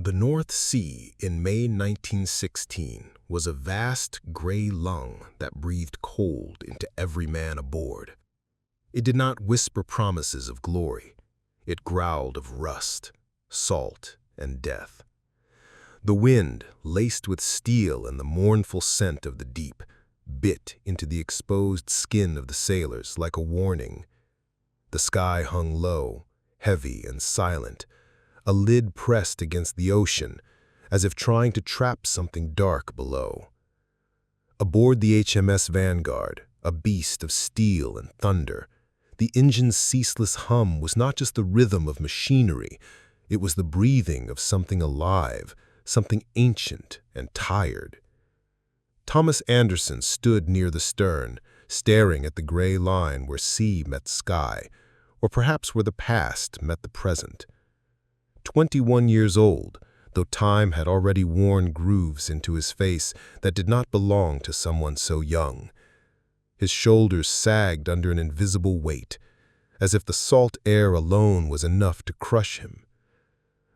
The North Sea in May 1916 was a vast gray lung that breathed cold into every man aboard. It did not whisper promises of glory. It growled of rust, salt, and death. The wind, laced with steel and the mournful scent of the deep, bit into the exposed skin of the sailors like a warning. The sky hung low, heavy and silent, a lid pressed against the ocean, as if trying to trap something dark below. Aboard the HMS Vanguard, a beast of steel and thunder, the engine's ceaseless hum was not just the rhythm of machinery, it was the breathing of something alive, something ancient and tired. Thomas Anderson stood near the stern, staring at the gray line where sea met sky, or perhaps where the past met the present. 21 years old, though time had already worn grooves into his face that did not belong to someone so young. His shoulders sagged under an invisible weight, as if the salt air alone was enough to crush him.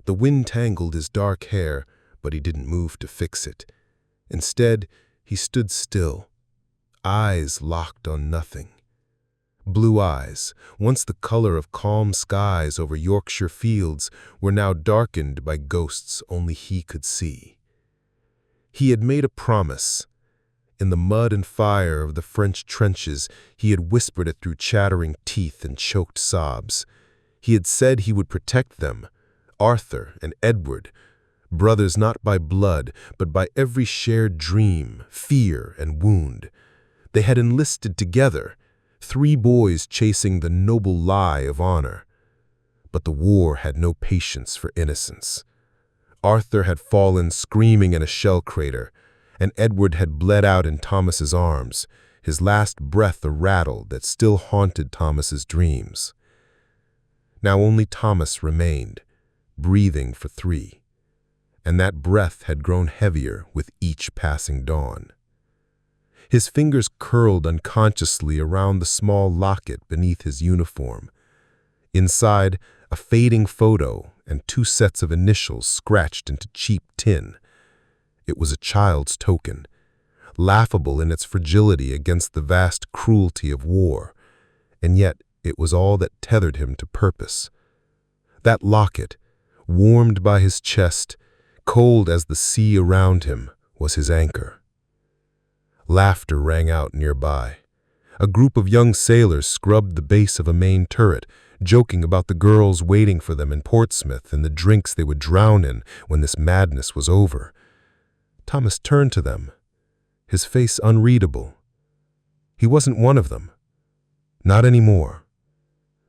The wind tangled his dark hair, but he didn't move to fix it. Instead, he stood still, eyes locked on nothing. Blue eyes, once the color of calm skies over Yorkshire fields, were now darkened by ghosts only he could see. He had made a promise. In the mud and fire of the French trenches, he had whispered it through chattering teeth and choked sobs. He had said he would protect them, Arthur and Edward, brothers not by blood, but by every shared dream, fear, and wound. They had enlisted together, 3 boys chasing the noble lie of honor. But the war had no patience for innocence. Arthur had fallen screaming in a shell crater, and Edward had bled out in Thomas's arms, his last breath a rattle that still haunted Thomas's dreams. Now only Thomas remained, breathing for 3, and that breath had grown heavier with each passing dawn. His fingers curled unconsciously around the small locket beneath his uniform. Inside, a fading photo and 2 sets of initials scratched into cheap tin. It was a child's token, laughable in its fragility against the vast cruelty of war, and yet it was all that tethered him to purpose. That locket, warmed by his chest, cold as the sea around him, was his anchor. Laughter rang out nearby. A group of young sailors scrubbed the base of a main turret, joking about the girls waiting for them in Portsmouth and the drinks they would drown in when this madness was over. Thomas turned to them, his face unreadable. He wasn't one of them. Not anymore.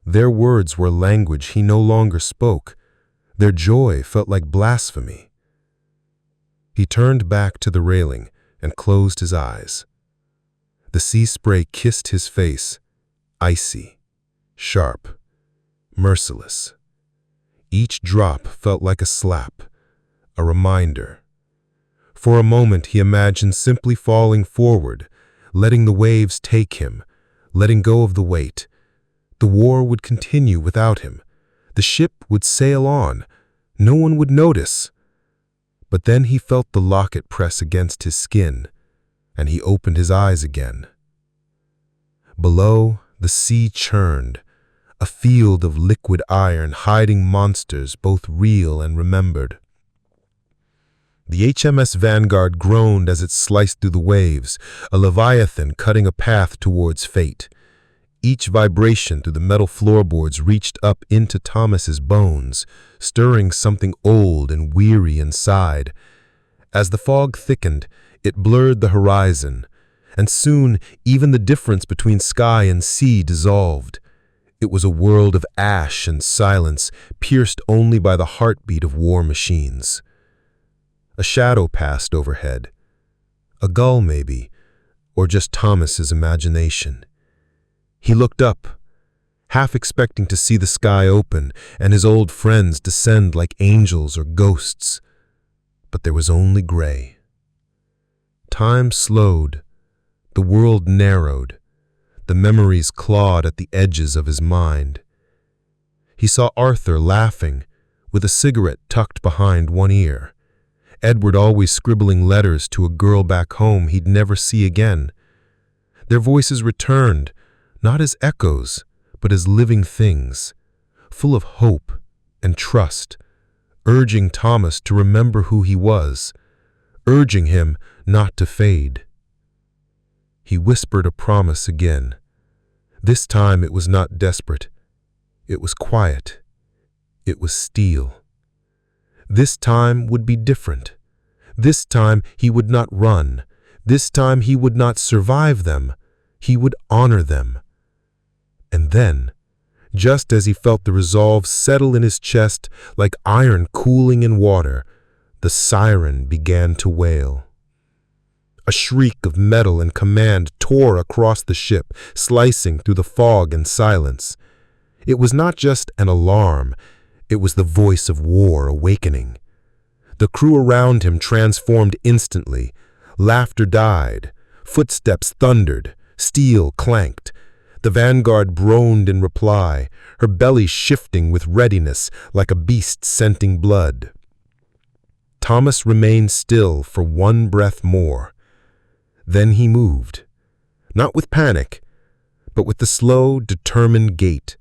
Their words were language he no longer spoke. Their joy felt like blasphemy. He turned back to the railing and closed his eyes. The sea spray kissed his face, icy, sharp, merciless. Each drop felt like a slap, a reminder. For a moment he imagined simply falling forward, letting the waves take him, letting go of the weight. The war would continue without him. The ship would sail on. No one would notice. But then he felt the locket press against his skin, and he opened his eyes again. Below, the sea churned, a field of liquid iron hiding monsters both real and remembered. The HMS Vanguard groaned as it sliced through the waves, a leviathan cutting a path towards fate. Each vibration through the metal floorboards reached up into Thomas's bones, stirring something old and weary inside. As the fog thickened, it blurred the horizon, and soon even the difference between sky and sea dissolved. It was a world of ash and silence, pierced only by the heartbeat of war machines. A shadow passed overhead. A gull, maybe, or just Thomas's imagination. He looked up, half expecting to see the sky open and his old friends descend like angels or ghosts. But there was only gray. Time slowed. The world narrowed. The memories clawed at the edges of his mind. He saw Arthur laughing, with a cigarette tucked behind one ear. Edward always scribbling letters to a girl back home he'd never see again. Their voices returned, not as echoes, but as living things, full of hope and trust, urging Thomas to remember who he was, urging him not to fade. He whispered a promise again. This time it was not desperate. It was quiet. It was steel. This time would be different. This time he would not run. This time he would not survive them. He would honor them. And then, just as he felt the resolve settle in his chest like iron cooling in water, the siren began to wail. A shriek of metal and command tore across the ship, slicing through the fog and silence. It was not just an alarm, it was the voice of war awakening. The crew around him transformed instantly. Laughter died. Footsteps thundered. Steel clanked. The Vanguard groaned in reply, her belly shifting with readiness like a beast scenting blood. Thomas remained still for one breath more. Then he moved, not with panic, but with the slow, determined gait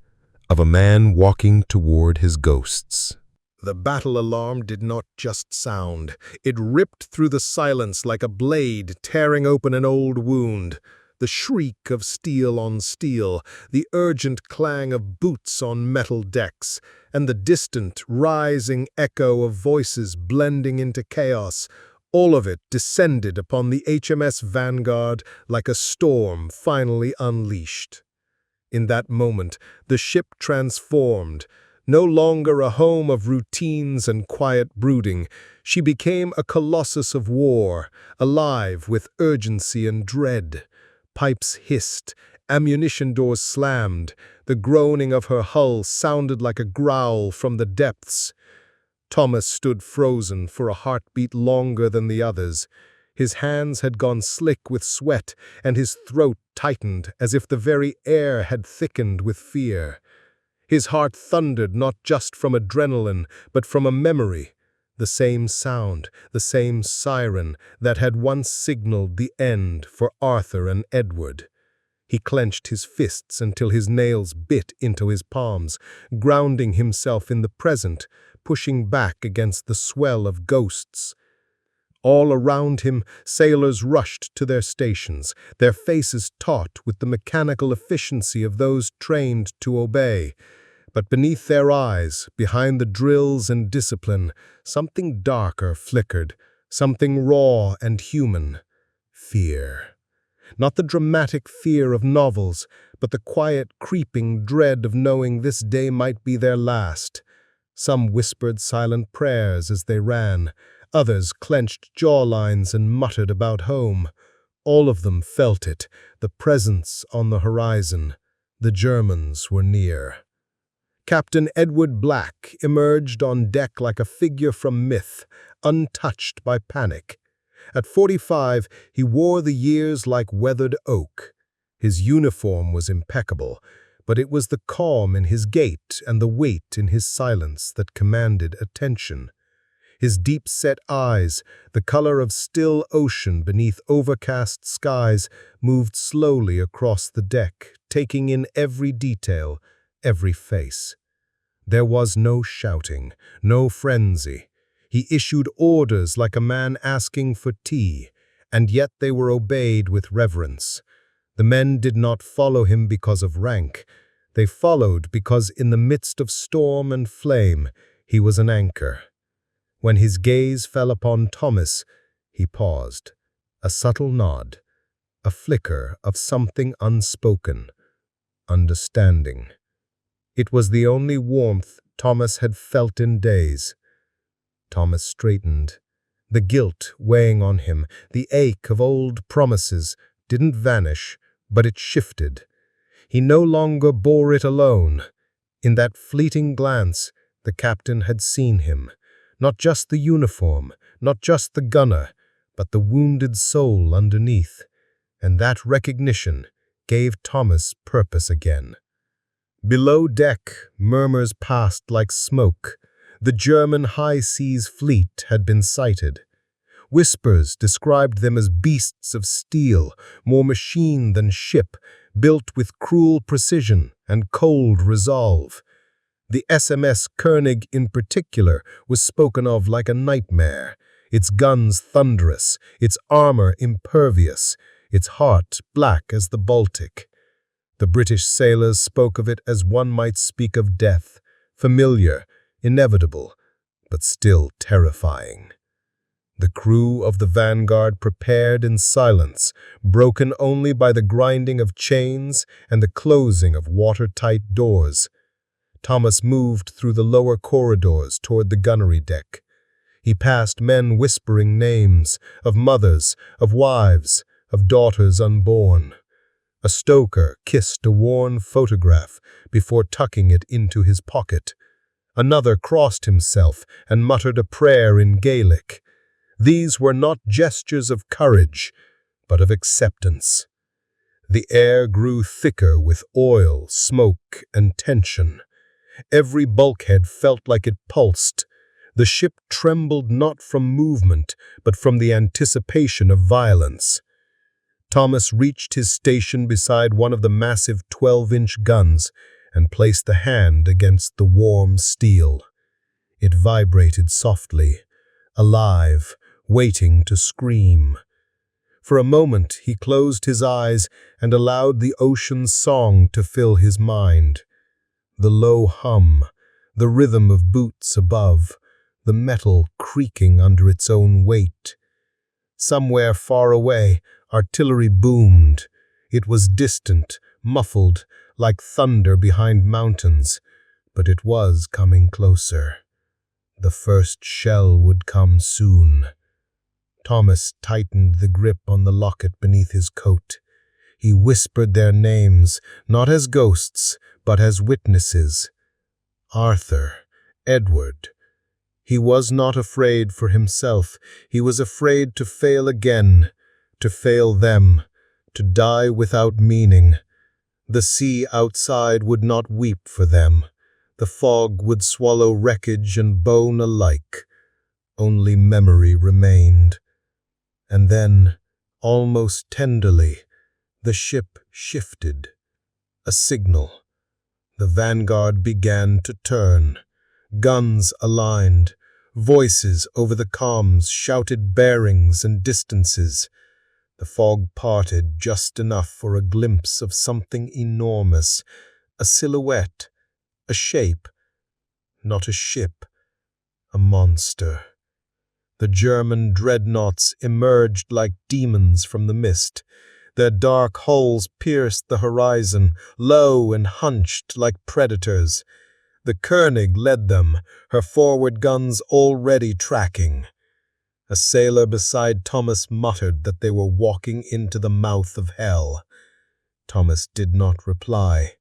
of a man walking toward his ghosts. The battle alarm did not just sound. It ripped through the silence like a blade tearing open an old wound. The shriek of steel on steel, the urgent clang of boots on metal decks, and the distant, rising echo of voices blending into chaos, all of it descended upon the HMS Vanguard like a storm finally unleashed. In that moment, the ship transformed. No longer a home of routines and quiet brooding, she became a colossus of war, alive with urgency and dread. Pipes hissed, ammunition doors slammed, the groaning of her hull sounded like a growl from the depths. Thomas stood frozen for a heartbeat longer than the others. His hands had gone slick with sweat, and his throat tightened as if the very air had thickened with fear. His heart thundered not just from adrenaline, but from a memory. The same sound, the same siren that had once signaled the end for Arthur and Edward. He clenched his fists until his nails bit into his palms, grounding himself in the present, pushing back against the swell of ghosts. All around him, sailors rushed to their stations, their faces taut with the mechanical efficiency of those trained to obey. But beneath their eyes, behind the drills and discipline, something darker flickered, something raw and human. Fear. Not the dramatic fear of novels, but the quiet, creeping dread of knowing this day might be their last. Some whispered silent prayers as they ran. Others clenched jawlines and muttered about home. All of them felt it, the presence on the horizon. The Germans were near. Captain Edward Black emerged on deck like a figure from myth, untouched by panic. At 45, he wore the years like weathered oak. His uniform was impeccable, but it was the calm in his gait and the weight in his silence that commanded attention. His deep-set eyes, the color of still ocean beneath overcast skies, moved slowly across the deck, taking in every detail, every face. There was no shouting, no frenzy. He issued orders like a man asking for tea, and yet they were obeyed with reverence. The men did not follow him because of rank. They followed because in the midst of storm and flame, he was an anchor. When his gaze fell upon Thomas, he paused. A subtle nod, a flicker of something unspoken, understanding. It was the only warmth Thomas had felt in days. Thomas straightened. The guilt weighing on him, the ache of old promises, didn't vanish, but it shifted. He no longer bore it alone. In that fleeting glance, the captain had seen him. Not just the uniform, not just the gunner, but the wounded soul underneath. And that recognition gave Thomas purpose again. Below deck, murmurs passed like smoke. The German high seas fleet had been sighted. Whispers described them as beasts of steel, more machine than ship, built with cruel precision and cold resolve. The SMS König in particular was spoken of like a nightmare, its guns thunderous, its armor impervious, its heart black as the Baltic. The British sailors spoke of it as one might speak of death, familiar, inevitable, but still terrifying. The crew of the Vanguard prepared in silence, broken only by the grinding of chains and the closing of watertight doors. Thomas moved through the lower corridors toward the gunnery deck. He passed men whispering names, of mothers, of wives, of daughters unborn. A stoker kissed a worn photograph before tucking it into his pocket. Another crossed himself and muttered a prayer in Gaelic. These were not gestures of courage, but of acceptance. The air grew thicker with oil, smoke, and tension. Every bulkhead felt like it pulsed. The ship trembled not from movement, but from the anticipation of violence. Thomas reached his station beside one of the massive 12-inch guns and placed the hand against the warm steel. It vibrated softly, alive, waiting to scream. For a moment he closed his eyes and allowed the ocean's song to fill his mind. The low hum, the rhythm of boots above, the metal creaking under its own weight. Somewhere far away, artillery boomed. It was distant, muffled, like thunder behind mountains, but it was coming closer. The first shell would come soon. Thomas tightened the grip on the locket beneath his coat. He whispered their names, not as ghosts, but as witnesses. Arthur, Edward. He was not afraid for himself. He was afraid to fail again, to fail them, to die without meaning. The sea outside would not weep for them. The fog would swallow wreckage and bone alike. Only memory remained. And then, almost tenderly, the ship shifted. A signal. The Vanguard began to turn. Guns aligned. Voices over the comms shouted bearings and distances. The fog parted just enough for a glimpse of something enormous, a silhouette, a shape, not a ship, a monster. The German dreadnoughts emerged like demons from the mist. Their dark hulls pierced the horizon, low and hunched like predators. The König led them, her forward guns already tracking. A sailor beside Thomas muttered that they were walking into the mouth of hell. Thomas did not reply.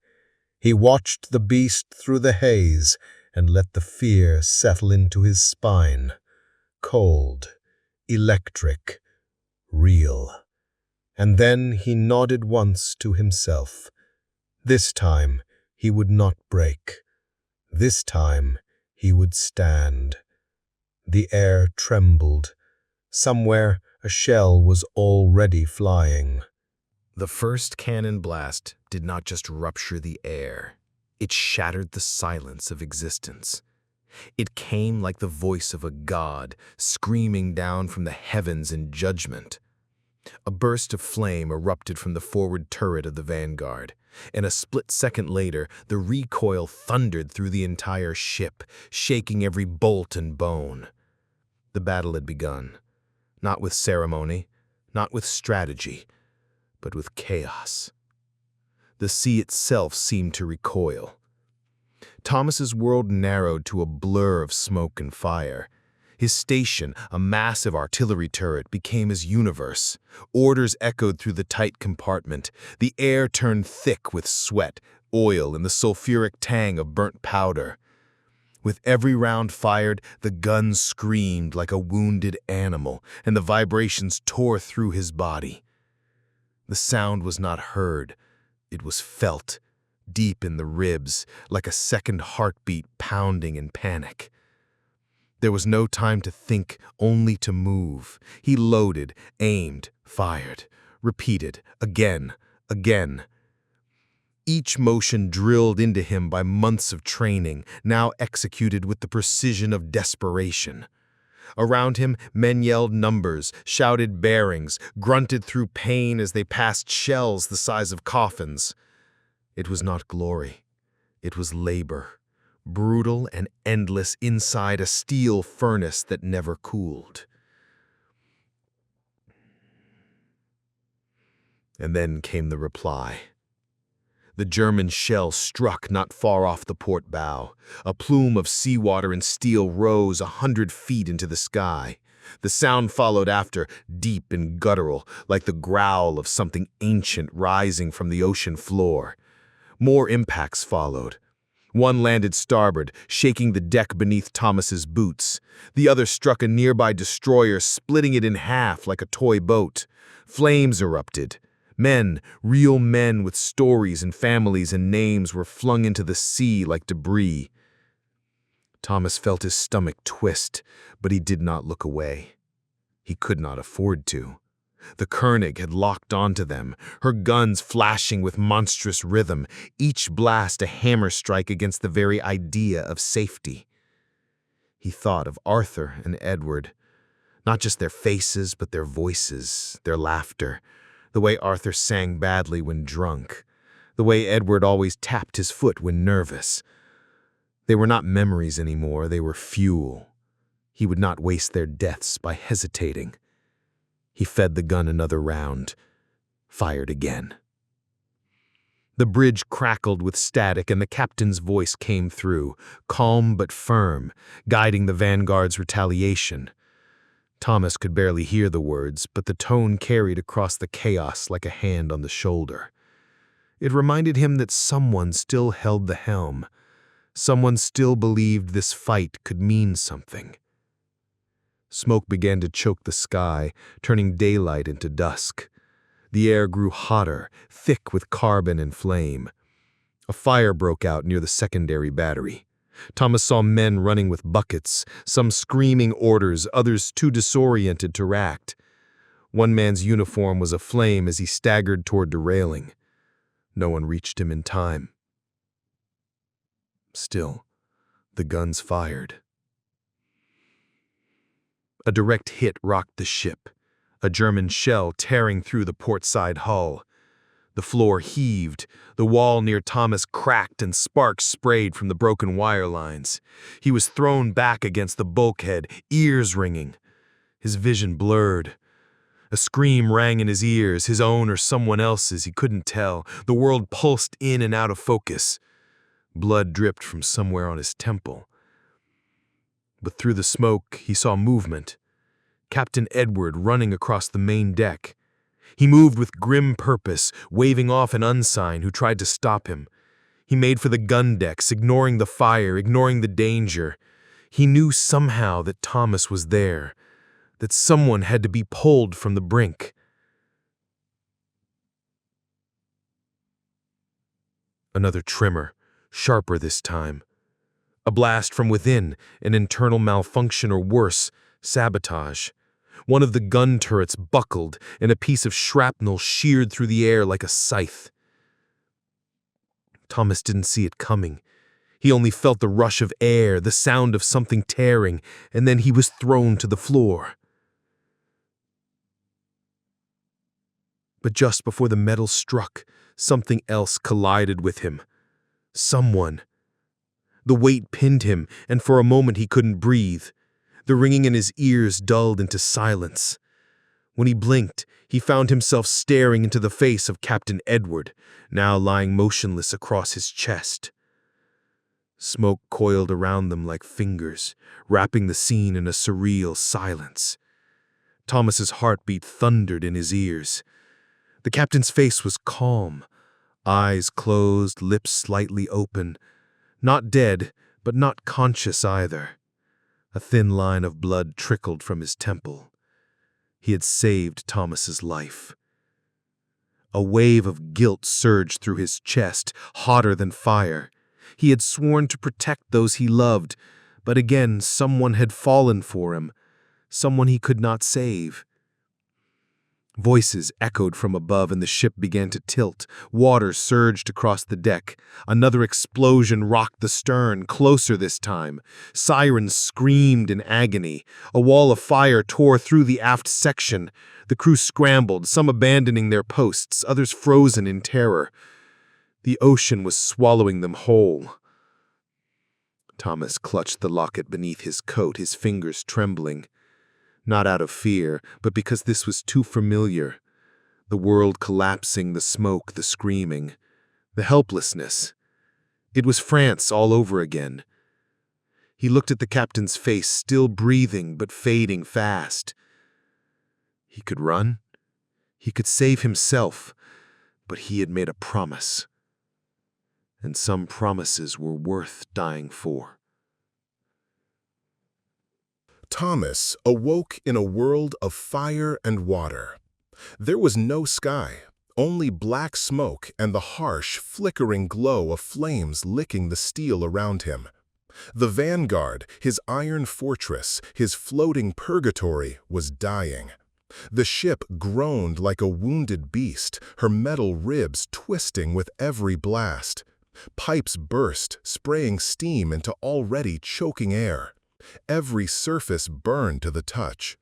He watched the beast through the haze and let the fear settle into his spine. Cold, electric, real. And then he nodded once to himself. This time he would not break. This time he would stand. The air trembled. Somewhere a shell was already flying. The first cannon blast did not just rupture the air. It shattered the silence of existence. It came like the voice of a god, screaming down from the heavens in judgment. A burst of flame erupted from the forward turret of the Vanguard, and a split second later, the recoil thundered through the entire ship, shaking every bolt and bone. The battle had begun, not with ceremony, not with strategy, but with chaos. The sea itself seemed to recoil. Thomas's world narrowed to a blur of smoke and fire. His station, a massive artillery turret, became his universe. Orders echoed through the tight compartment. The air turned thick with sweat, oil, and the sulfuric tang of burnt powder. With every round fired, the gun screamed like a wounded animal, and the vibrations tore through his body. The sound was not heard. It was felt, deep in the ribs, like a second heartbeat pounding in panic. There was no time to think, only to move. He loaded, aimed, fired, repeated, again, again. Each motion drilled into him by months of training, now executed with the precision of desperation. Around him, men yelled numbers, shouted bearings, grunted through pain as they passed shells the size of coffins. It was not glory. It was labor, brutal and endless inside a steel furnace that never cooled. And then came the reply. The German shell struck not far off the port bow. A plume of seawater and steel rose 100 feet into the sky. The sound followed after, deep and guttural, like the growl of something ancient rising from the ocean floor. More impacts followed. One landed starboard, shaking the deck beneath Thomas's boots. The other struck a nearby destroyer, splitting it in half like a toy boat. Flames erupted. Men, real men with stories and families and names, were flung into the sea like debris. Thomas felt his stomach twist, but he did not look away. He could not afford to. The Koenig had locked onto them, her guns flashing with monstrous rhythm, each blast a hammer strike against the very idea of safety. He thought of Arthur and Edward, not just their faces, but their voices, their laughter, the way Arthur sang badly when drunk, the way Edward always tapped his foot when nervous. They were not memories anymore, they were fuel. He would not waste their deaths by hesitating. He fed the gun another round, fired again. The bridge crackled with static and the captain's voice came through, calm but firm, guiding the Vanguard's retaliation. Thomas could barely hear the words, but the tone carried across the chaos like a hand on the shoulder. It reminded him that someone still held the helm. Someone still believed this fight could mean something. Smoke began to choke the sky, turning daylight into dusk. The air grew hotter, thick with carbon and flame. A fire broke out near the secondary battery. Thomas saw men running with buckets, some screaming orders, others too disoriented to act. One man's uniform was aflame as he staggered toward the railing. No one reached him in time. Still, the guns fired. A direct hit rocked the ship, a German shell tearing through the portside hull. The floor heaved, the wall near Thomas cracked and sparks sprayed from the broken wire lines. He was thrown back against the bulkhead, ears ringing. His vision blurred. A scream rang in his ears, his own or someone else's, he couldn't tell. The world pulsed in and out of focus. Blood dripped from somewhere on his temple. But through the smoke, he saw movement. Captain Edward running across the main deck. He moved with grim purpose, waving off an unsign who tried to stop him. He made for the gun decks, ignoring the fire, ignoring the danger. He knew somehow that Thomas was there, that someone had to be pulled from the brink. Another tremor, sharper this time. A blast from within, an internal malfunction or worse, sabotage. One of the gun turrets buckled, and a piece of shrapnel sheared through the air like a scythe. Thomas didn't see it coming. He only felt the rush of air, the sound of something tearing, and then he was thrown to the floor. But just before the metal struck, something else collided with him. Someone. The weight pinned him, and for a moment he couldn't breathe. The ringing in his ears dulled into silence. When he blinked, he found himself staring into the face of Captain Edward, now lying motionless across his chest. Smoke coiled around them like fingers, wrapping the scene in a surreal silence. Thomas's heartbeat thundered in his ears. The captain's face was calm, eyes closed, lips slightly open. Not dead, but not conscious either. A thin line of blood trickled from his temple. He had saved Thomas's life. A wave of guilt surged through his chest, hotter than fire. He had sworn to protect those he loved, But again, someone had fallen for him, someone he could not save. Voices echoed from above and the ship began to tilt. Water surged across the deck. Another explosion rocked the stern, closer this time. Sirens screamed in agony. A wall of fire tore through the aft section. The crew scrambled, some abandoning their posts, others frozen in terror. The ocean was swallowing them whole. Thomas clutched the locket beneath his coat, his fingers trembling. Not out of fear, but because this was too familiar. The world collapsing, the smoke, the screaming, the helplessness. It was France all over again. He looked at the captain's face, still breathing but fading fast. He could run. He could save himself, but he had made a promise. And some promises were worth dying for. Thomas awoke in a world of fire and water. There was no sky, only black smoke and the harsh, flickering glow of flames licking the steel around him. The Vanguard, his iron fortress, his floating purgatory, was dying. The ship groaned like a wounded beast, her metal ribs twisting with every blast. Pipes burst, spraying steam into already choking air. Every surface burned to the touch.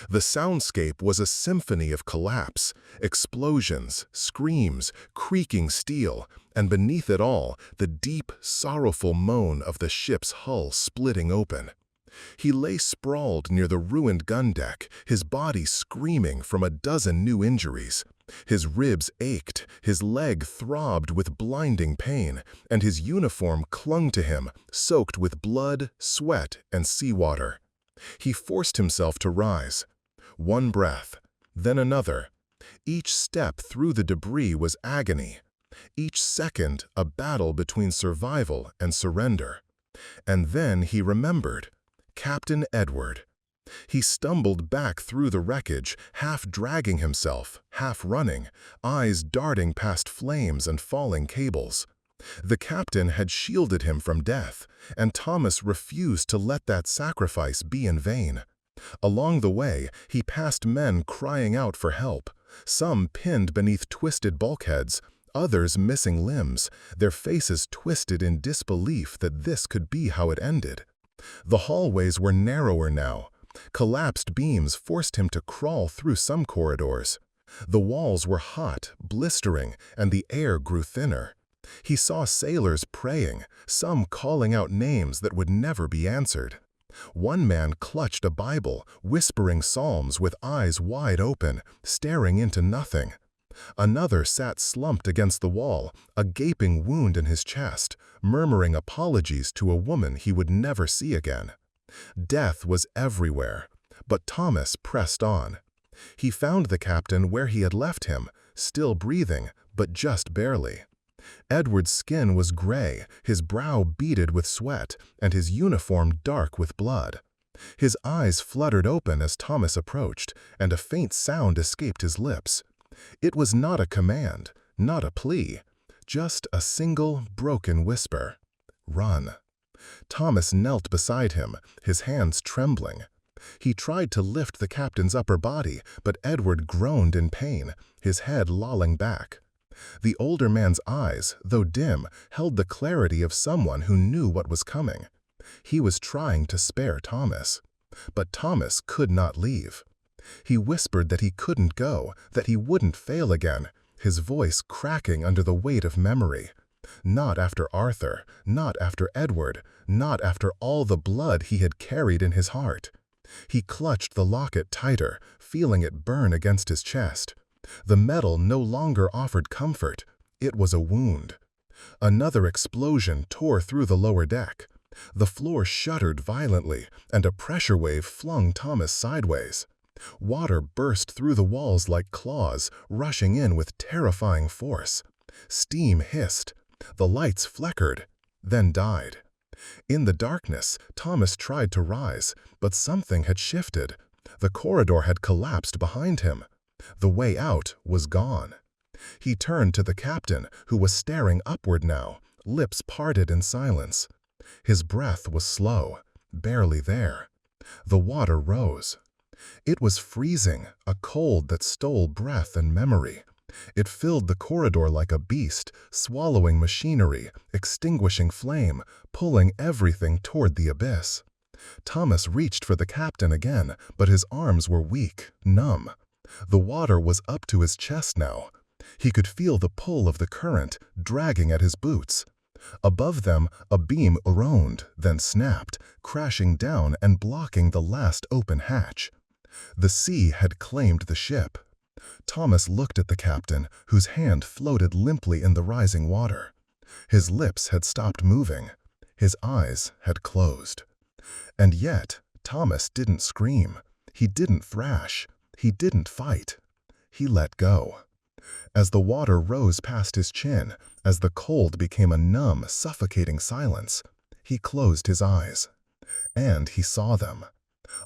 The soundscape was a symphony of collapse, explosions, screams, creaking steel, and beneath it all, the deep, sorrowful moan of the ship's hull splitting open. He lay sprawled near the ruined gun deck, his body screaming from a dozen new injuries. His ribs ached, his leg throbbed with blinding pain, and his uniform clung to him, soaked with blood, sweat, and seawater. He forced himself to rise. One breath, then another. Each step through the debris was agony. Each second a battle between survival and surrender. And then he remembered. Captain Edward. He stumbled back through the wreckage, half dragging himself, half running, eyes darting past flames and falling cables. The captain had shielded him from death, and Thomas refused to let that sacrifice be in vain. Along the way, he passed men crying out for help, some pinned beneath twisted bulkheads, others missing limbs, their faces twisted in disbelief that this could be how it ended. The hallways were narrower now. Collapsed beams forced him to crawl through some corridors. The walls were hot, blistering, and the air grew thinner. He saw sailors praying, some calling out names that would never be answered. One man clutched a Bible, whispering psalms with eyes wide open, staring into nothing. Another sat slumped against the wall, a gaping wound in his chest, murmuring apologies to a woman he would never see again. Death was everywhere, but Thomas pressed on. He found the captain where he had left him, still breathing, but just barely. Edward's skin was gray, his brow beaded with sweat, and his uniform dark with blood. His eyes fluttered open as Thomas approached, and a faint sound escaped his lips. It was not a command, not a plea, just a single, broken whisper. Run. Thomas knelt beside him, his hands trembling. He tried to lift the captain's upper body, but Edward groaned in pain, his head lolling back. The older man's eyes, though dim, held the clarity of someone who knew what was coming. He was trying to spare Thomas. But Thomas could not leave. He whispered that he couldn't go, that he wouldn't fail again, his voice cracking under the weight of memory. Not after Arthur, not after Edward, not after all the blood he had carried in his heart. He clutched the locket tighter, feeling it burn against his chest. The metal no longer offered comfort. It was a wound. Another explosion tore through the lower deck. The floor shuddered violently, and a pressure wave flung Thomas sideways. Water burst through the walls like claws, rushing in with terrifying force. Steam hissed. The lights flickered, then died. In the darkness, Thomas tried to rise, but something had shifted. The corridor had collapsed behind him. The way out was gone. He turned to the captain, who was staring upward now, lips parted in silence. His breath was slow. barely there. The water rose. It was freezing, a cold that stole breath and memory. It filled the corridor like a beast, swallowing machinery, extinguishing flame, pulling everything toward the abyss. Thomas reached for the captain again, but his arms were weak, numb. The water was up to his chest now. He could feel the pull of the current, dragging at his boots. Above them, a beam groaned, then snapped, crashing down and blocking the last open hatch. The sea had claimed the ship. Thomas looked at the captain, whose hand floated limply in the rising water. His lips had stopped moving. His eyes had closed. And yet, Thomas didn't scream. He didn't thrash. He didn't fight. He let go. As the water rose past his chin, as the cold became a numb, suffocating silence, he closed his eyes. And he saw them.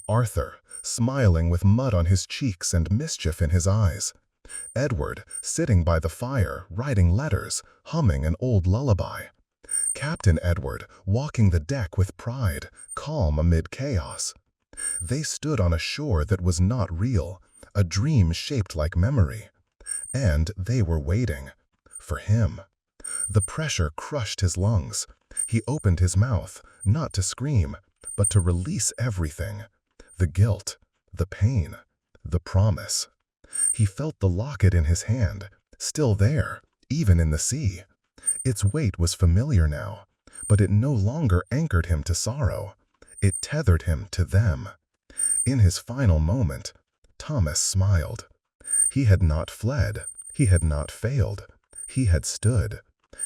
Arthur, smiling with mud on his cheeks and mischief in his eyes. Edward, sitting by the fire, writing letters, humming an old lullaby. Captain Edward, walking the deck with pride, calm amid chaos. They stood on a shore that was not real, a dream shaped like memory. And they were waiting. For him. The pressure crushed his lungs. He opened his mouth, not to scream, but to release everything. The guilt, the pain, the promise. He felt the locket in his hand, still there, even in the sea. Its weight was familiar now, but it no longer anchored him to sorrow. It tethered him to them. In his final moment, Thomas smiled. He had not fled. He had not failed. He had stood.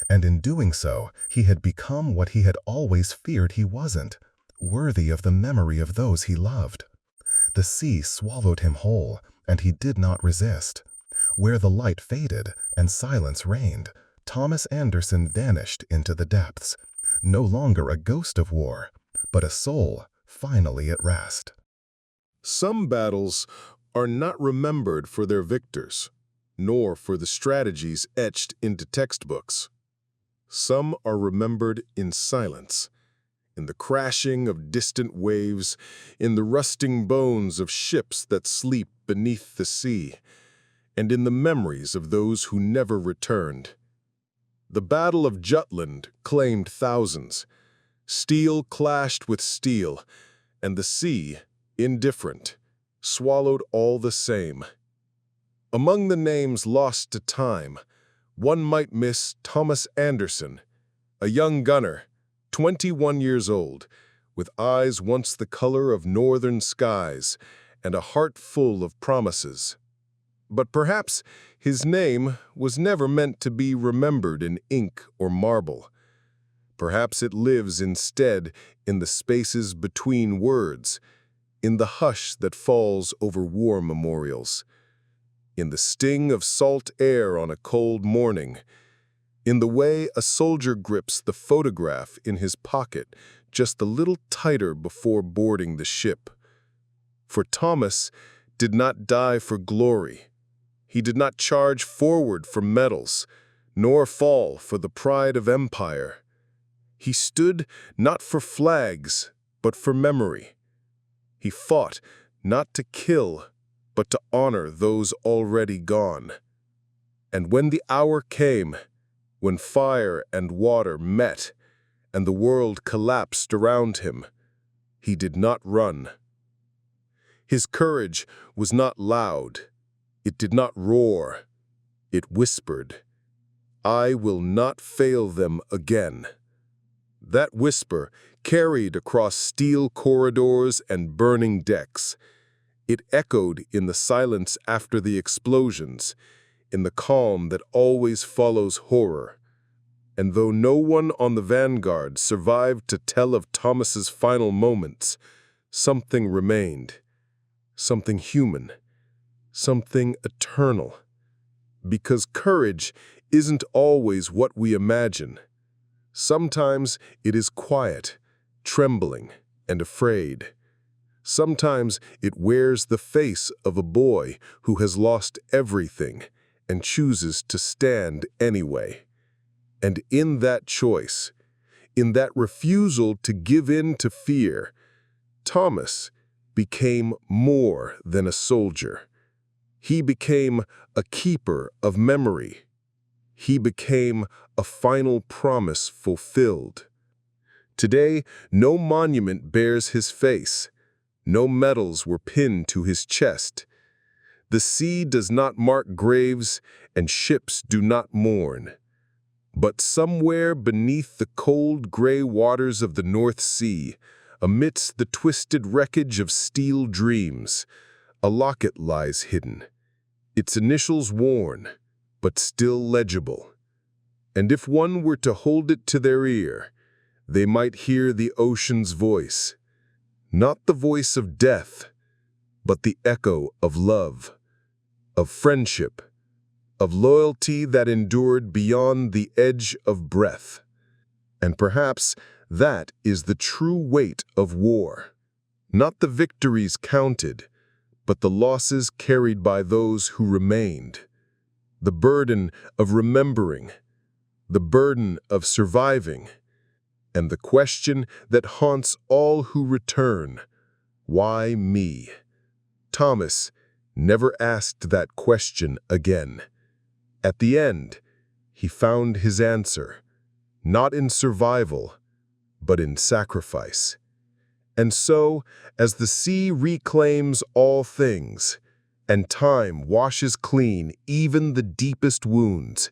And in doing so, he had become what he had always feared he wasn't, worthy of the memory of those he loved. The sea swallowed him whole, and he did not resist. Where the light faded and silence reigned, Thomas Anderson vanished into the depths, no longer a ghost of war, but a soul finally at rest. Some battles are not remembered for their victors, nor for the strategies etched into textbooks. Some are remembered in silence, in the crashing of distant waves, in the rusting bones of ships that sleep beneath the sea, and in the memories of those who never returned. The Battle of Jutland claimed thousands. Steel clashed with steel, and the sea, indifferent, swallowed all the same. Among the names lost to time, one might miss Thomas Anderson, a young gunner, 21 years old, with eyes once the color of northern skies and a heart full of promises. But perhaps his name was never meant to be remembered in ink or marble. Perhaps it lives instead in the spaces between words, in the hush that falls over war memorials, in the sting of salt air on a cold morning, in the way a soldier grips the photograph in his pocket just a little tighter before boarding the ship. For Thomas did not die for glory. He did not charge forward for medals, nor fall for the pride of empire. He stood not for flags, but for memory. He fought not to kill, but to honor those already gone. And when the hour came, when fire and water met, and the world collapsed around him, he did not run. His courage was not loud. It did not roar. It whispered, "I will not fail them again." That whisper carried across steel corridors and burning decks. It echoed in the silence after the explosions, in the calm that always follows horror. And though no one on the Vanguard survived to tell of Thomas's final moments, something remained, something human, something eternal. Because courage isn't always what we imagine. Sometimes it is quiet, trembling, and afraid. Sometimes it wears the face of a boy who has lost everything and chooses to stand anyway. And in that choice, in that refusal to give in to fear, Thomas became more than a soldier. He became a keeper of memory. He became a final promise fulfilled. Today, no monument bears his face. No medals were pinned to his chest. The sea does not mark graves, and ships do not mourn. But somewhere beneath the cold gray waters of the North Sea, amidst the twisted wreckage of steel dreams, a locket lies hidden, its initials worn, but still legible. And if one were to hold it to their ear, they might hear the ocean's voice, not the voice of death, but the echo of love, of friendship, of loyalty that endured beyond the edge of breath. And perhaps that is the true weight of war. Not the victories counted, but the losses carried by those who remained. The burden of remembering, the burden of surviving, and the question that haunts all who return, why me? Thomas never asked that question again. At the end, he found his answer, not in survival, but in sacrifice. And so, as the sea reclaims all things, and time washes clean even the deepest wounds,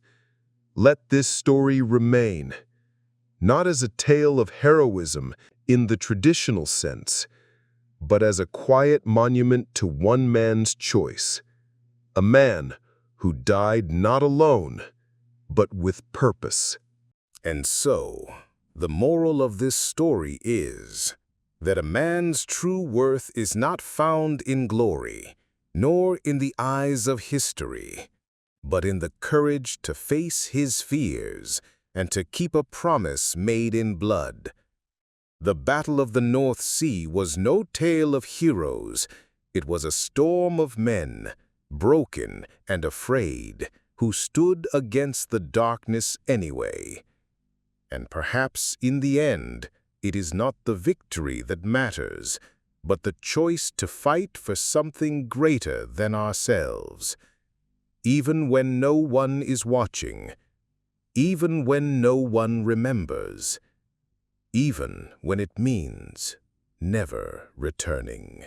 let this story remain, not as a tale of heroism in the traditional sense, but as a quiet monument to one man's choice, a man who died not alone, but with purpose. And so, the moral of this story is that a man's true worth is not found in glory, nor in the eyes of history, but in the courage to face his fears and to keep a promise made in blood. The Battle of the North Sea was no tale of heroes. It was a storm of men, broken and afraid, who stood against the darkness anyway. And perhaps in the end, it is not the victory that matters, but the choice to fight for something greater than ourselves. Even when no one is watching, even when no one remembers, even when it means never returning.